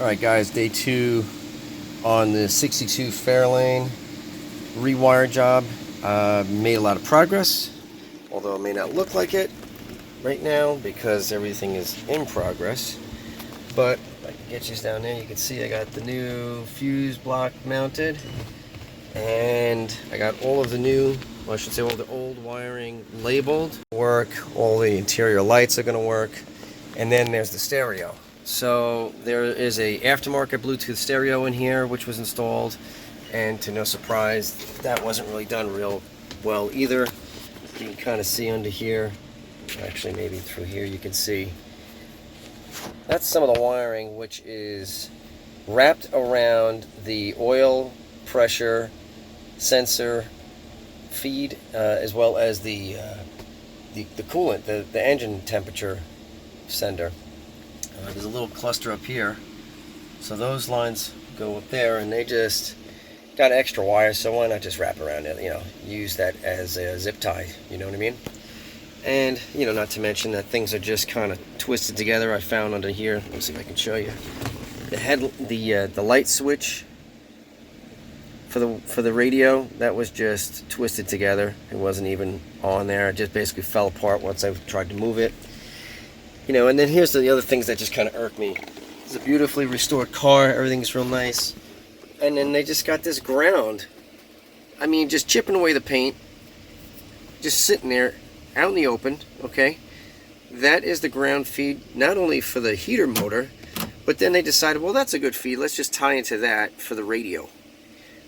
Alright guys, day 2 on the 62 Farilane rewire job. Made a lot of progress, although it may not look like it right now because everything is in progress. But if I can get you down there, you can see I got the new fuse block mounted, and I got all of the new, well, I should say all the old wiring labeled. All the interior lights are going to work, and then there's the stereo. So there is a aftermarket Bluetooth stereo in here which was installed, and to no surprise that wasn't really done real well either. You can kind of see under here, actually maybe through here you can see that's some of the wiring which is wrapped around the oil pressure sensor feed, as well as the coolant, the engine temperature sender. There's a little cluster up here, so those lines go up there, and they just got extra wires, so why not just wrap around it, use that as a zip tie, you know what I mean? And not to mention that things are just kind of twisted together. I found under here, let me see if I can show you, the light switch for the radio, that was just twisted together. It wasn't even on there. It just basically fell apart once I tried to move it. And then here's the other things that just kind of irk me. It's a beautifully restored car, everything's real nice, and then they just got this ground, I mean, just chipping away the paint, just sitting there out in the open. Okay, that is the ground feed, not only for the heater motor, but then they decided, well, that's a good feed, let's just tie into that for the radio.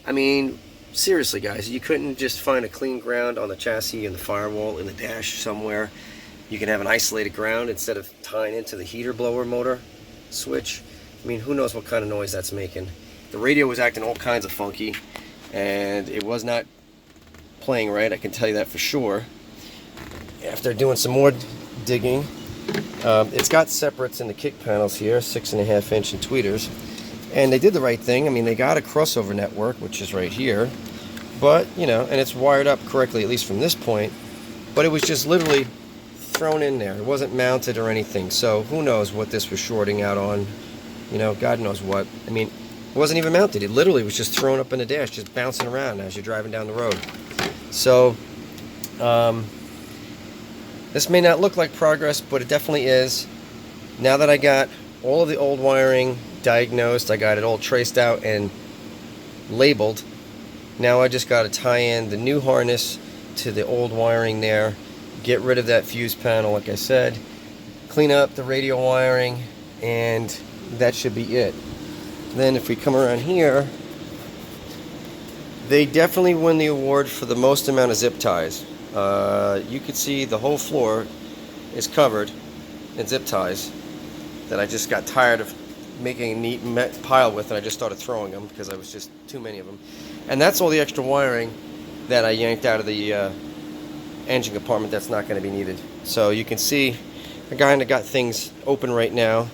I mean, seriously guys, you couldn't just find a clean ground on the chassis and the firewall in the dash somewhere? You can have an isolated ground instead of tying into the heater blower motor switch. I mean, who knows what kind of noise that's making. The radio was acting all kinds of funky, and it was not playing right, I can tell you that for sure. After doing some more digging, it's got separates in the kick panels here, 6.5 inch and tweeters, and they did the right thing. I mean, they got a crossover network, which is right here, but and it's wired up correctly, at least from this point, but it was just literally thrown in there. It wasn't mounted or anything, so who knows what this was shorting out on, God knows what. I mean, it wasn't even mounted. It literally was just thrown up in the dash, just bouncing around as you're driving down the road. So this may not look like progress, but it definitely is. Now that I got all of the old wiring diagnosed, I got it all traced out and labeled, now I just got to tie in the new harness to the old wiring there, get rid of that fuse panel like I said, clean up the radio wiring, and that should be it. Then if we come around here, they definitely win the award for the most amount of zip ties. You can see the whole floor is covered in zip ties that I just got tired of making a neat pile with, and I just started throwing them because I was just too many of them. And that's all the extra wiring that I yanked out of the engine compartment that's not going to be needed. So you can see I kind of got things open right now,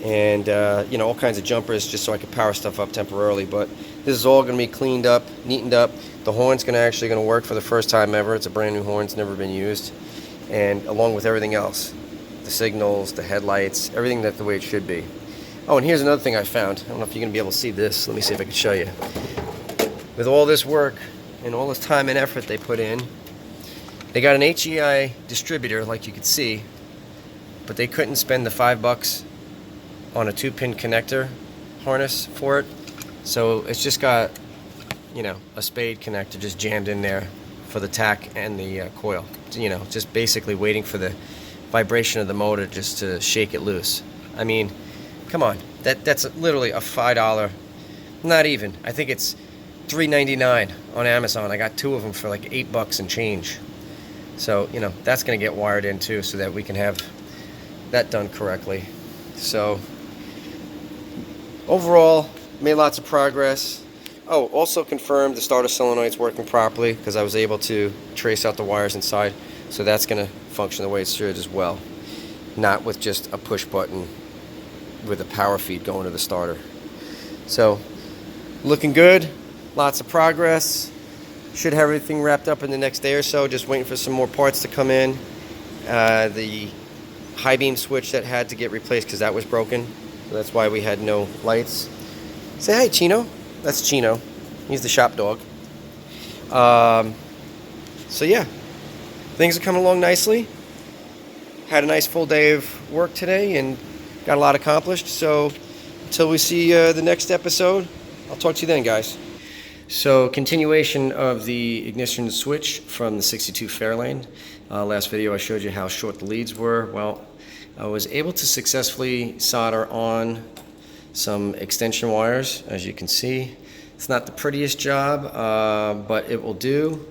and all kinds of jumpers just so I could power stuff up temporarily. But this is all going to be cleaned up, neatened up. The horn's going to work for the first time ever. It's a brand new horn, it's never been used, and along with everything else, the signals, the headlights, everything that the way it should be. Oh, and here's another thing I found. I don't know if you're going to be able to see this. Let me see if I can show you. With all this work and all this time and effort they put in, they got an HEI distributor, like you can see, but they couldn't spend the $5 on a 2-pin connector harness for it. So it's just got, a spade connector just jammed in there for the tack and the coil. Just basically waiting for the vibration of the motor just to shake it loose. I mean, come on, that's literally a $5, not even. I think it's $3.99 on Amazon. I got 2 of them for like $8 and change. So, that's going to get wired in too, so that we can have that done correctly. So, overall, made lots of progress. Oh, also confirmed the starter solenoid's working properly because I was able to trace out the wires inside. So that's going to function the way it should as well. Not with just a push button with a power feed going to the starter. So, looking good. Lots of progress. Should have everything wrapped up in the next day or so. Just waiting for some more parts to come in. The high beam switch that had to get replaced because that was broken So that's why we had no lights. Say hi, Chino. That's Chino. He's the shop dog. So yeah, things are coming along nicely. Had a nice full day of work today and got a lot accomplished. So until we see the next episode, I'll talk to you then, guys. So continuation of the ignition switch from the 62 Fairlane. Last video I showed you how short the leads were. Well, I was able to successfully solder on some extension wires, as you can see. It's not the prettiest job, but it will do.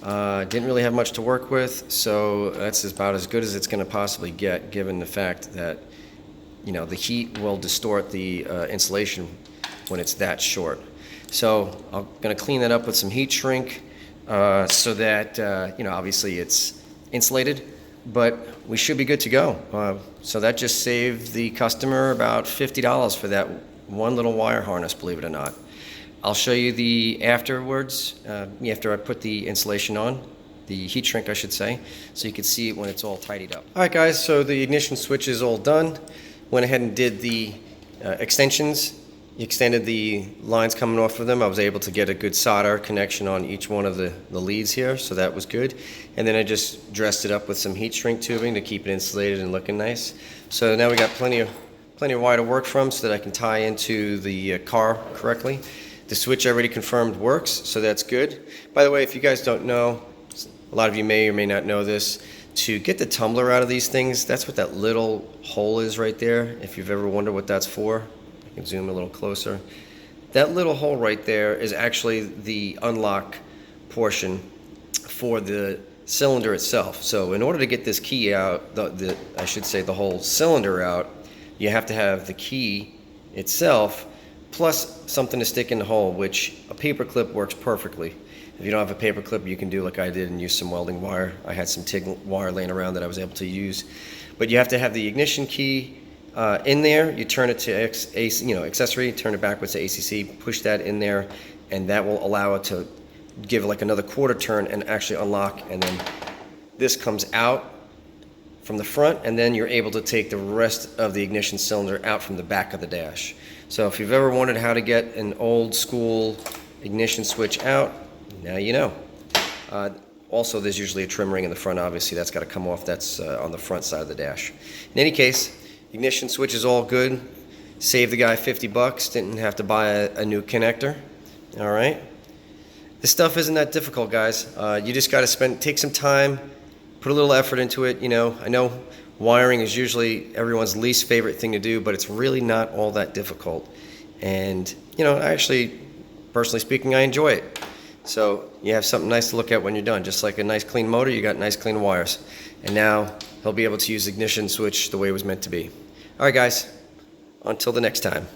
Didn't really have much to work with, so that's about as good as it's going to possibly get, given the fact that, you know, the heat will distort the insulation when it's that short. So I'm going to clean that up with some heat shrink so that, you know, obviously it's insulated, but we should be good to go. So that just saved the customer about $50 for that one little wire harness, believe it or not. I'll show you the afterwards, after I put the insulation on, the heat shrink I should say, so you can see it when it's all tidied up. Alright guys, so the ignition switch is all done. Went ahead and did the extensions, extended the lines coming off of them. I was able to get a good solder connection on each one of the leads here, so that was good. And then I just dressed it up with some heat shrink tubing to keep it insulated and looking nice. So now we got plenty of wire to work from so that I can tie into the car correctly. The switch I already confirmed works, so that's good. By the way, if you guys don't know, a lot of you may or may not know this, to get the tumbler out of these things, that's what that little hole is right there. If you've ever wondered what that's for, I can zoom a little closer. That little hole right there is actually the unlock portion for the cylinder itself. So in order to get this key out, I should say the whole cylinder out, you have to have the key itself plus something to stick in the hole, which a paper clip works perfectly. If you don't have a paper clip, you can do like I did and use some welding wire. I had some TIG wire laying around that I was able to use. But you have to have the ignition key in there. You turn it to accessory, turn it backwards to ACC, push that in there, and that will allow it to give like another quarter turn and actually unlock. And then this comes out from the front, and then you're able to take the rest of the ignition cylinder out from the back of the dash. So if you've ever wondered how to get an old school ignition switch out, now you know. Also, there's usually a trim ring in the front. Obviously, that's got to come off. That's on the front side of the dash. In any case, ignition switch is all good. Saved the guy 50 bucks. Didn't have to buy a new connector. All right. This stuff isn't that difficult, guys. You just got to take some time, put a little effort into it. You know, I know wiring is usually everyone's least favorite thing to do, but it's really not all that difficult. And, you know, actually, personally speaking, I enjoy it. So you have something nice to look at when you're done. Just like a nice clean motor, you got nice clean wires. And now he'll be able to use the ignition switch the way it was meant to be. All right, guys, until the next time.